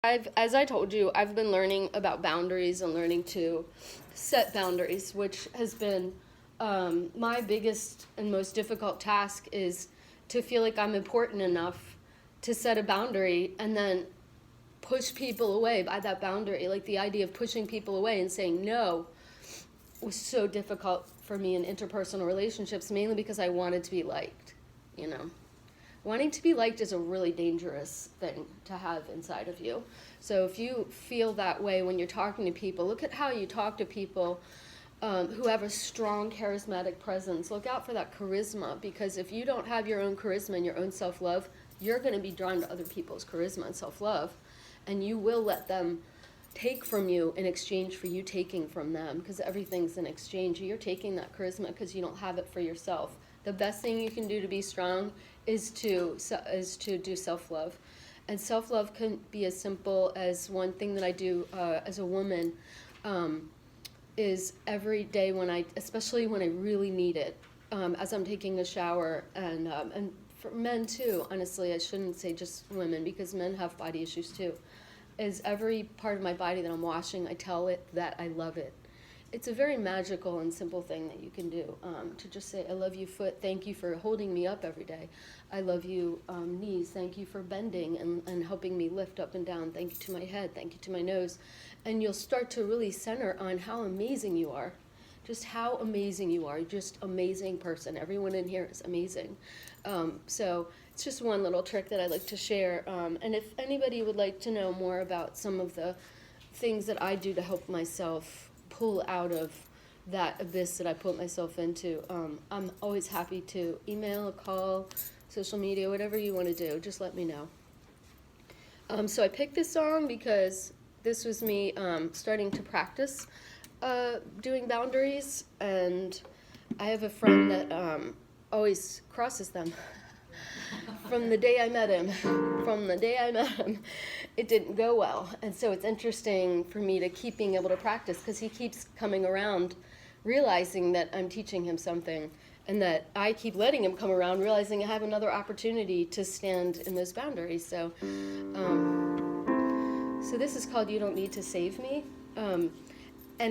As I told you, I've been learning about boundaries and learning to set boundaries, which has been my biggest and most difficult task is to feel like I'm important enough to set a boundary and then push people away by that boundary. Like the idea of pushing people away and saying no was so difficult for me in interpersonal relationships, mainly because I wanted to be liked, you know. Wanting to be liked is a really dangerous thing to have inside of you. So if you feel that way when you're talking to people, look at how you talk to people who have a strong charismatic presence. Look out for that charisma, because if you don't have your own charisma and your own self-love, you're going to be drawn to other people's charisma and self-love, and you will let them take from you in exchange for you taking from them, because everything's an exchange. You're taking that charisma because you don't have it for yourself. The best thing you can do to be strong is to do self-love. And self-love can be as simple as one thing that I do as a woman is every day especially when I really need it, as I'm taking a shower, and for men too, honestly, I shouldn't say just women because men have body issues too, is every part of my body that I'm washing, I tell it that I love it. It's a very magical and simple thing that you can do, to just say, I love you, foot, thank you for holding me up every day. I love you, knees, thank you for bending and helping me lift up and down. Thank you to my head, thank you to my nose. And you'll start to really center on how amazing you are. Just how amazing you are. You're just amazing person. Everyone in here is amazing. So it's just one little trick that I like to share. And if anybody would like to know more about some of the things that I do to help myself pull out of that abyss that I put myself into, I'm always happy to email, a call, social media, whatever you want to do, just let me know. So I picked this song because this was me starting to practice doing boundaries, and I have a friend that always crosses them. From the day I met him, it didn't go well. And so it's interesting for me to keep being able to practice, because he keeps coming around realizing that I'm teaching him something, and that I keep letting him come around realizing I have another opportunity to stand in those boundaries. So this is called You Don't Need to Save Me. And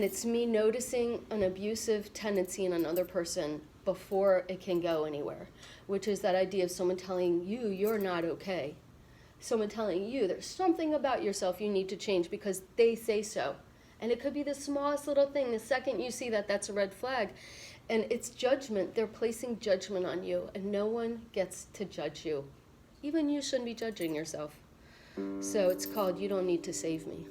it's me noticing an abusive tendency in another person before it can go anywhere, which is that idea of someone telling you you're not okay. Someone telling you there's something about yourself you need to change because they say so. And it could be the smallest little thing. The second you see that, that's a red flag. And it's judgment. They're placing judgment on you, and no one gets to judge you. Even you shouldn't be judging yourself. So it's called You Don't Need to Save Me.